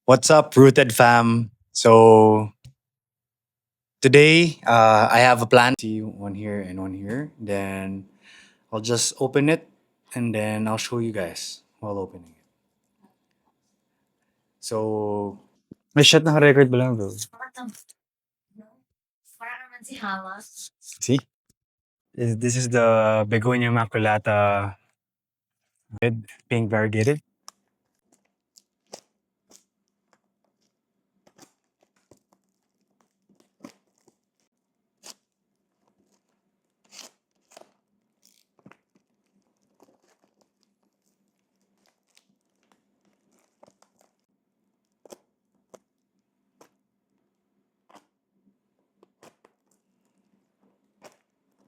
What's up, Rooted fam? So today I have a plan. See one here and one here. Then I'll just open it and then I'll show you guys while opening it. So may shot naka-record ba lang bro? See? This is the Begonia maculata red pink variegated.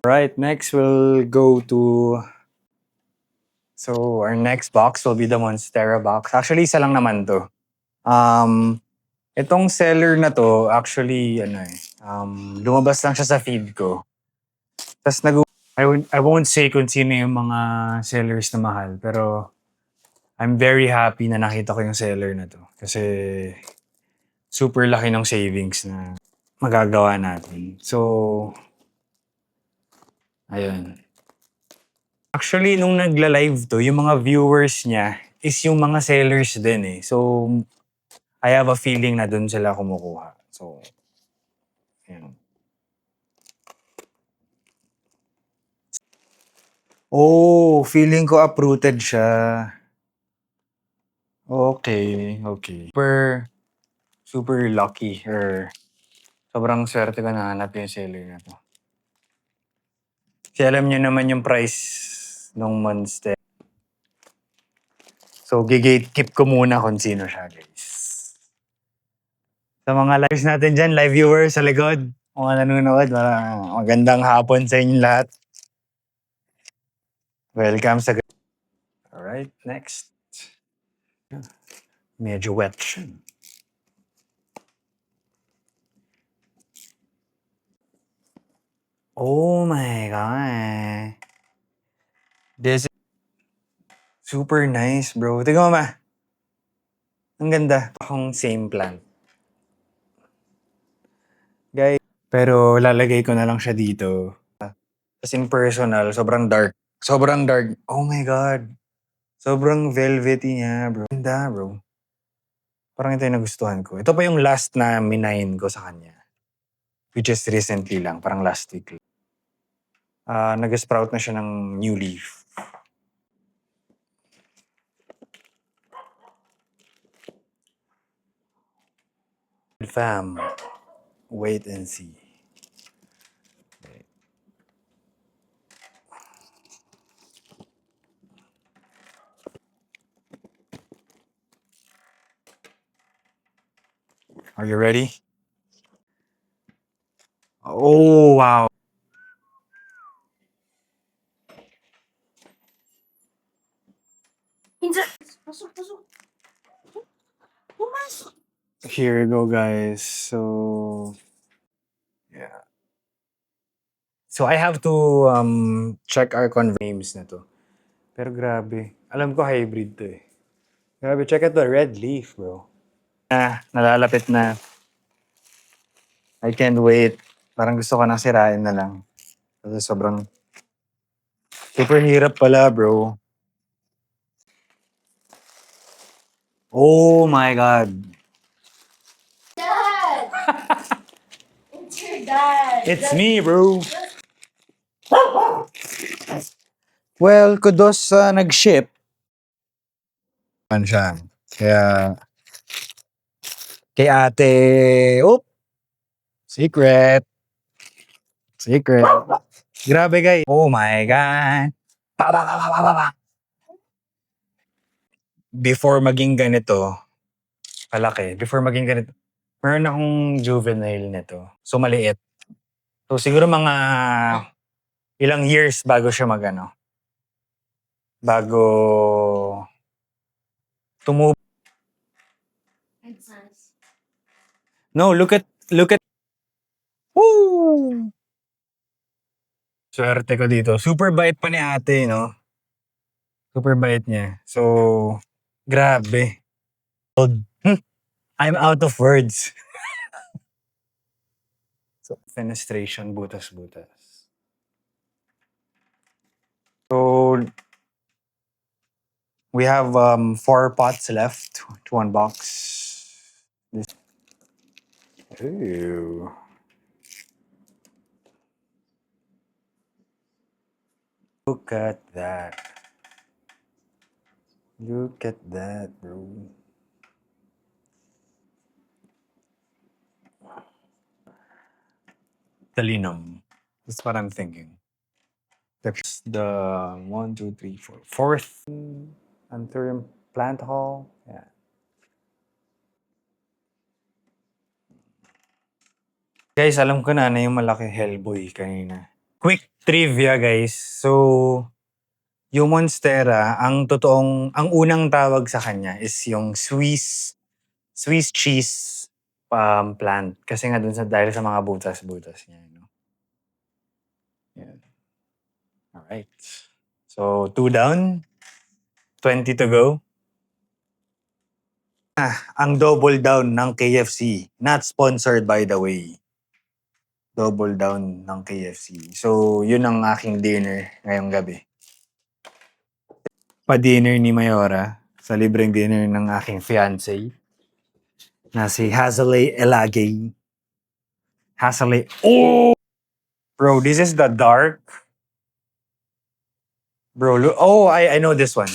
Right, next we'll go to our next box will be the Monstera box. Actually, isa lang naman to. Um, Itong seller na 'to actually lumabas lang siya sa feed ko. Ta's I won't say kung sino yung mga sellers na mahal, pero I'm very happy na nakita ko yung seller na 'to. Kasi super laki ng savings na magagawa natin. So, ayun. Actually, nung nagla-live 'to, yung mga viewers niya is yung mga sellers din, eh. So, I have a feeling na dun sila kumukuha. So, ayun. Oh, feeling ko uprooted siya. Okay, okay. Super lucky or sobrang swerte ko nahanap yung seller na 'to. Kasi alam niyo naman yung price nung Monster. So, gi-gatekeep ko muna kung sino siya, guys. Sa mga lives natin dyan, live viewers sa likod, mga nanonood, magandang hapon sa inyo lahat. Welcome sa... Alright, next. Medyo wet siya. Oh my God. This is super nice, bro. Tingnan mo, ma. Ang ganda. Akong same plant. Guys, pero lalagay ko na lang siya dito. As in personal, sobrang dark. Sobrang dark. Oh my God. Sobrang velvety niya, bro. Ganda, bro. Parang ito yung nagustuhan ko. Ito pa yung last na minayin ko sa kanya. Which is recently lang. Parang last week lang. Nag-sprout na siya ng new leaf. Fam, wait and see. Are you ready? Oh, wow. Here you go, guys. So, yeah. So, I have to check our names na to. Pero grabe. Alam ko hybrid to eh. Grabe, check out the red leaf, bro. Nalalapit na. I can't wait. Parang gusto ko nang sirain na lang. Kasi sobrang super hirap pala, bro. Oh my God. Dad! It's your dad. It's me, bro. Well, kudos sa nag-ship. Man siya. Kaya, kay ate, secret. Secret. Grabe, guys. Oh my God. Pa. Before maging ganito, before maging ganito, meron akong juvenile nito. So, maliit. So, siguro mga ilang years bago siya bago tumubo. It's nice. No, look at, woo! Swerte ko dito. Super bait pa ni ate, no? Super bait niya. So, grabe. Hmm. I'm out of words. So, fenestration, butas-butas. So, we have 4 pots left to unbox. This. Ooh. Look at that. Look at that, bro. Talinum. That's what I'm thinking. The one, two, three, four. Fourth Anthurium plant hall. Yeah. Guys, alam ko na yung malaki Hellboy kanina. Quick trivia, guys. So, yung Monstera, ang unang tawag sa kanya is yung Swiss cheese plant. Kasi nga dun dahil sa mga butas-butas niya. No? Yeah. Alright. So, 2 down, 20 to go. Ang double down ng KFC. Not sponsored by the way. Double down ng KFC. So, yun ang aking dinner ngayong gabi. Pa-dinner ni Mayora sa libreng dinner ng aking fiancé na si Hazalay Elagay. Hazalay. Oh! Bro, this is the dark. Bro, I know this one.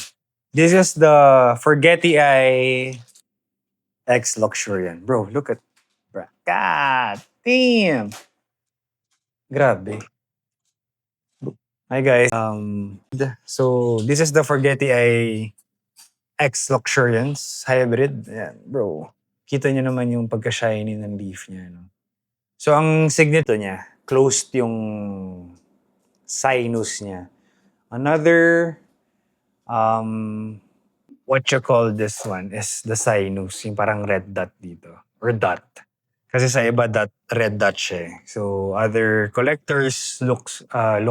This is the Forgetty Eye X Luxurian. Bro, look at. Bro. God damn. Grabe. Hi guys. So this is the Forgetty Eye X Luxuriance Hybrid. Ayan, bro. Kita niyo naman yung pagka-shiny ng leaf niya, no? So ang signature niya, closed yung sinus niya. Another what you call this one is the sinus, yung parang red dot dito. Or dot. Kasi sa iba red dot siya eh. So other collectors look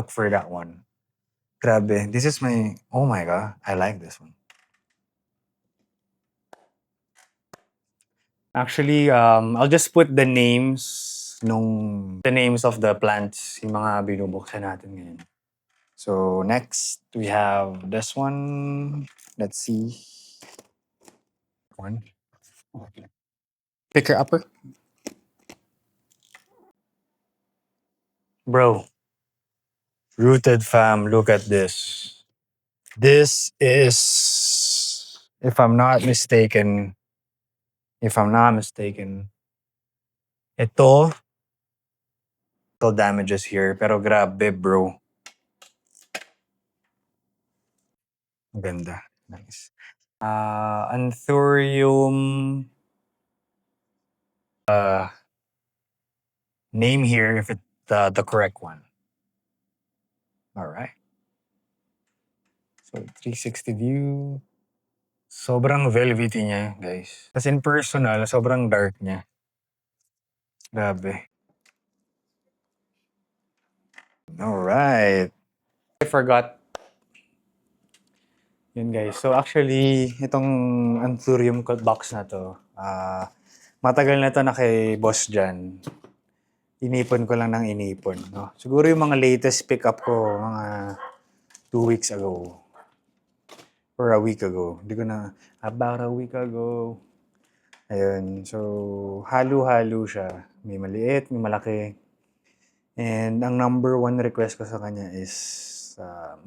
for that one. Grabe. This is oh my god, I like this one. Actually, I'll just put the names of the plants, yung mga binubuksan natin ngayon. So next, we have this one. Let's see. One. Picker upper. Bro, Rooted fam, look at this. This is, if I'm not mistaken, ito, damages here, pero grabe bro. Ang ganda. Nice. Anthurium, name here if it's the correct one. Alright. So, 360 view. Sobrang velvety niya, guys. As in personal, sobrang dark niya. Grabe. Alright. I forgot. Yun guys. So actually, itong Anthurium box na to, matagal na to na kay Boss Jan. Inipon ko lang ng inipon. No? Siguro yung mga latest pick up ko, mga 2 weeks ago. Or a week ago. Hindi ko na, about a week ago. Ayun. So, halo-halo siya. May maliit, may malaki. And ang number 1 request ko sa kanya is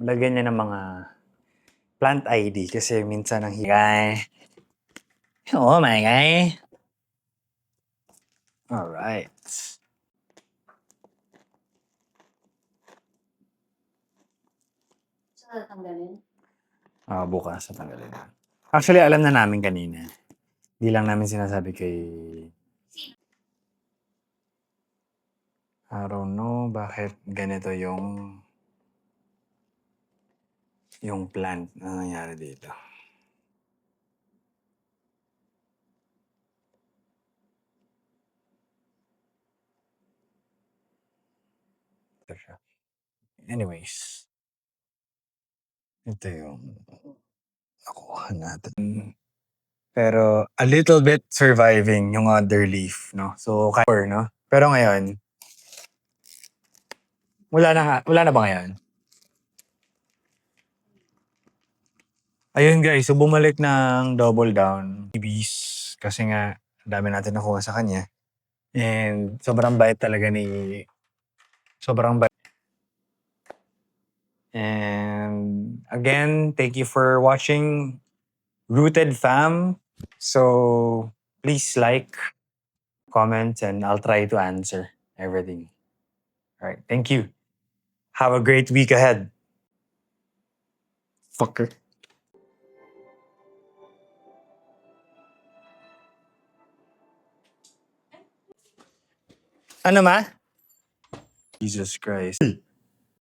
lagyan niya ng mga plant ID kasi minsan ang higay. Oh my guy. Alright. Saan tatanggalin? Bukas tatanggalin na. Actually, alam na namin kanina. Hindi lang namin sinasabi kay... I don't know bakit ganito yung plant na nangyari dito. Ito siya. Anyways. Ito yung nakuha natin. Pero a little bit surviving yung other leaf, no? So, kaya, no? Pero ngayon, wala na ba ngayon? Ayun guys, so bumalik ng double down. Ibis, kasi nga, ang dami natin nakuha sa kanya. And sobrang bait talaga sobrang bait. And again, thank you for watching Rooted Fam. So please like, comment, and I'll try to answer everything. All right, thank you. Have a great week ahead. Fucker. Ano ma? Jesus Christ.